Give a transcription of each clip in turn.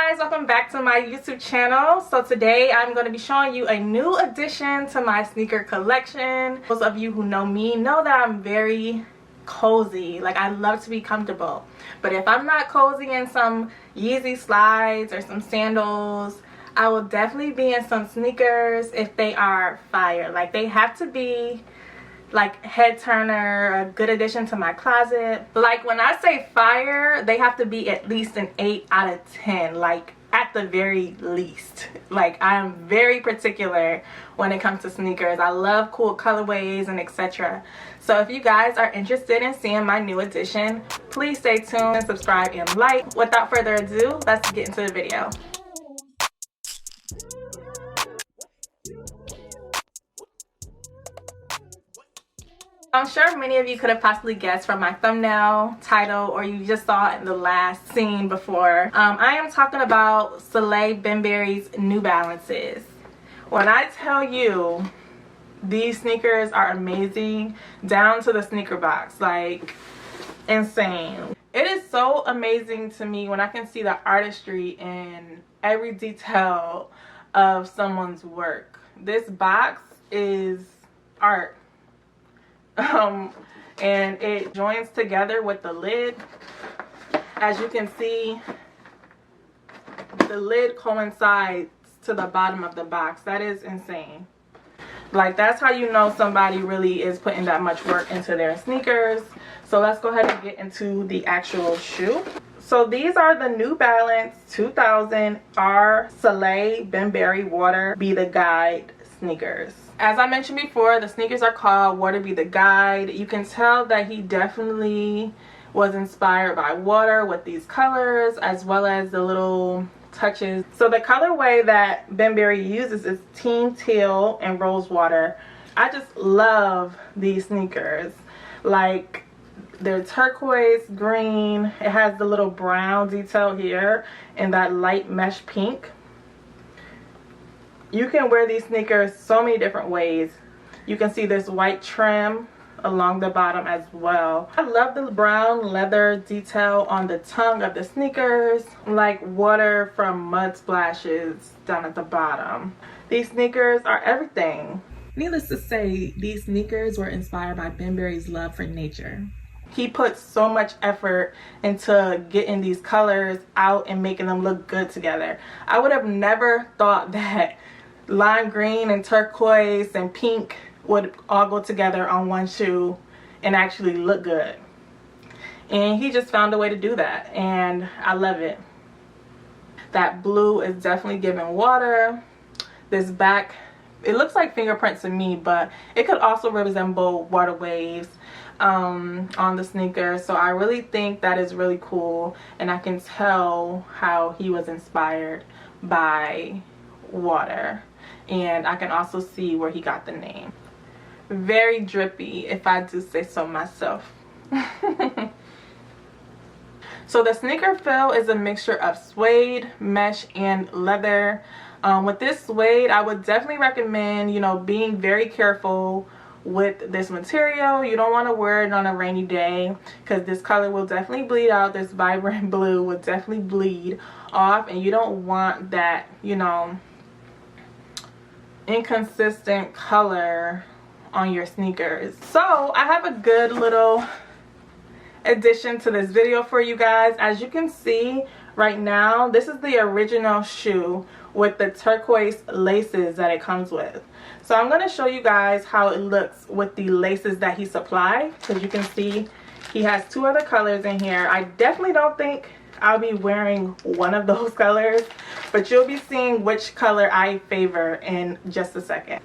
guys, welcome back to my YouTube channel. So today I'm going to be showing you a new addition to my sneaker collection. Those of you who know me know that I'm very cozy. Like, I love to be comfortable, but if I'm not cozy in some Yeezy slides or some sandals, I will definitely be in some sneakers if they are fire. Like, they have to be like head turner, a good addition to my closet. Like, when I say fire, they have to be at least an 8 out of 10, like at the very least. Like, I'm very particular when it comes to sneakers. I love cool colorways and etc. So if you guys are interested in seeing my new addition, please stay tuned and subscribe and like. Without further ado, let's get into the video. I'm sure many of you could have possibly guessed from my thumbnail, title, or you just saw it in the last scene before. I am talking about SALEHE BEMBURY's New Balances. When I tell you these sneakers are amazing, down to the sneaker box, like insane. It is so amazing to me when I can see the artistry in every detail of someone's work. This box is art. And it joins together with the lid. As you can see, the lid coincides to the bottom of the box. That is insane. Like, that's how you know somebody really is putting that much work into their sneakers. So let's go ahead and get into the actual shoe. So these are the New Balance 2000 R SALEHE BEMBURY Water Be the Guide sneakers. As I mentioned before, the sneakers are called Water Be the Guide. You can tell that he definitely was inspired by water with these colors, as well as the little touches. So the colorway that Bembury uses is Teen Teal and Rose Water. I just love these sneakers. Like, they're turquoise green. It has the little brown detail here and that light mesh pink. You can wear these sneakers so many different ways. You can see this white trim along the bottom as well. I love the brown leather detail on the tongue of the sneakers, like water from mud splashes down at the bottom. These sneakers are everything. Needless to say, these sneakers were inspired by Bembury's love for nature. He put so much effort into getting these colors out and making them look good together. I would have never thought that lime green and turquoise and pink would all go together on one shoe and actually look good. And he just found a way to do that, and I love it. That blue is definitely giving water. This back, it looks like fingerprints to me, but it could also resemble water waves on the sneaker. So I really think that is really cool, and I can tell how he was inspired by water, and I can also see where he got the name. Very drippy, if I do say so myself. So the sneaker feel is a mixture of suede, mesh, and leather. With this suede, I would definitely recommend, you know, being very careful with this material. You don't want to wear it on a rainy day, because this color will definitely bleed out. This vibrant blue will definitely bleed off, and you don't want that, you know, inconsistent color on your sneakers. So I have a good little addition to this video for you guys. As you can see right now, this is the original shoe with the turquoise laces that it comes with. So I'm going to show you guys how it looks with the laces that he supplied. As you can see, he has two other colors in here. I definitely don't think I'll be wearing one of those colors, but you'll be seeing which color I favor in just a second.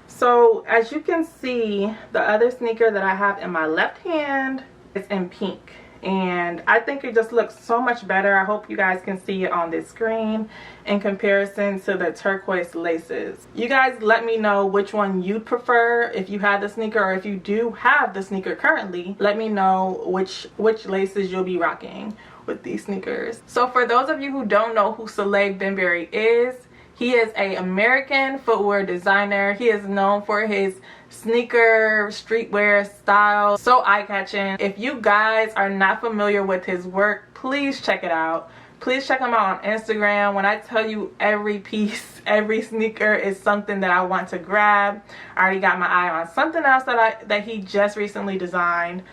So as you can see, the other sneaker that I have in my left hand is in pink, and I think it just looks so much better. I hope you guys can see it on this screen in comparison to the turquoise laces. You guys let me know which one you'd prefer if you had the sneaker, or if you do have the sneaker currently, let me know which laces you'll be rocking with these sneakers. So for those of you who don't know who SALEHE BEMBURY is, he is an American footwear designer. He is known for his sneaker streetwear style, so eye-catching. If you guys are not familiar with his work, please check it out. Please check them out on Instagram. When I tell you every piece, every sneaker is something that I want to grab. I already got my eye on something else that he just recently designed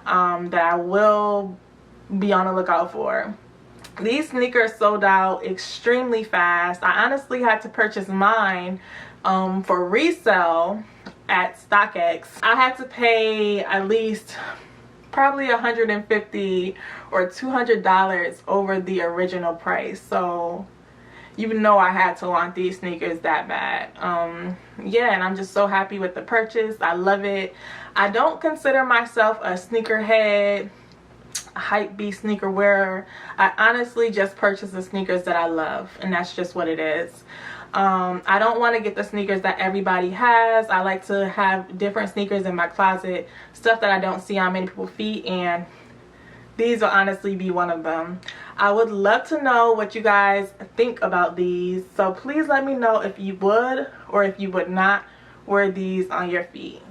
that I will be on the lookout for. These sneakers sold out extremely fast. I honestly had to purchase mine for resale at StockX. I had to pay at least probably $150 or $200 over the original price. So you know I had to want these sneakers that bad. Yeah, and I'm just so happy with the purchase. I love it. I don't consider myself a sneakerhead, hype beast sneaker wearer. I honestly just purchase the sneakers that I love, and that's just what it is. I don't want to get the sneakers that everybody has. I like to have different sneakers in my closet, stuff that I don't see on many people's feet, and these will honestly be one of them. I would love to know what you guys think about these, so please let me know if you would or if you would not wear these on your feet.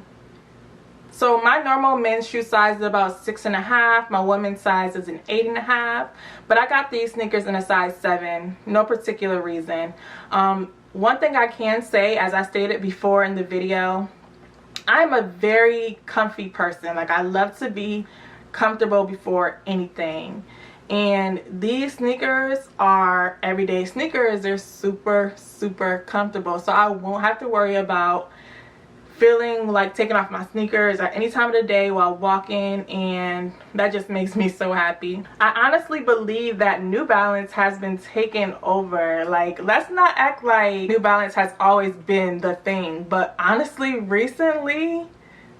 So my normal men's shoe size is about 6.5. My women's size is an 8.5. But I got these sneakers in a size 7. No particular reason. One thing I can say, as I stated before in the video, I'm a very comfy person. Like, I love to be comfortable before anything. And these sneakers are everyday sneakers. They're super, super comfortable. So I won't have to worry about feeling like taking off my sneakers at any time of the day while walking, and that just makes me so happy. I honestly believe that New Balance has been taken over. Like, let's not act like New Balance has always been the thing, but honestly recently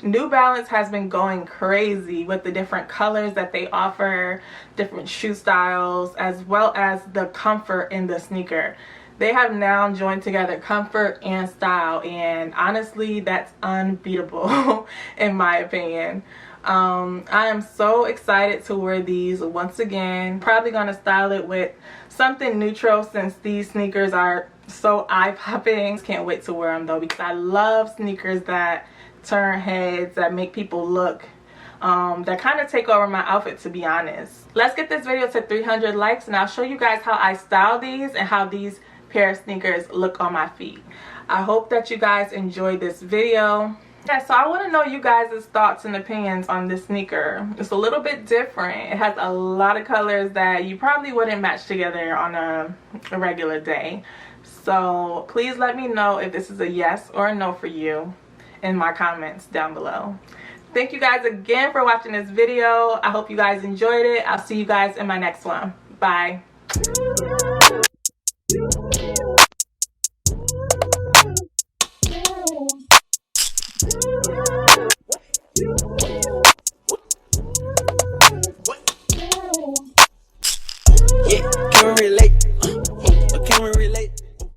New Balance has been going crazy with the different colors that they offer, different shoe styles, as well as the comfort in the sneaker. They have now joined together comfort and style, and honestly that's unbeatable in my opinion. I am so excited to wear these once again. Probably going to style it with something neutral since these sneakers are so eye-popping. Can't wait to wear them though, because I love sneakers that turn heads, that make people look, that kind of take over my outfit, to be honest. Let's get this video to 300 likes and I'll show you guys how I style these and how these pair of sneakers look on my feet. I hope that you guys enjoyed this video. Yeah, so I want to know you guys' thoughts and opinions on this sneaker. It's a little bit different. It has a lot of colors that you probably wouldn't match together on a regular day. So please let me know if this is a yes or a no for you in my comments down below. Thank you guys again for watching this video. I hope you guys enjoyed it. I'll see you guys in my next one. Bye. Yeah.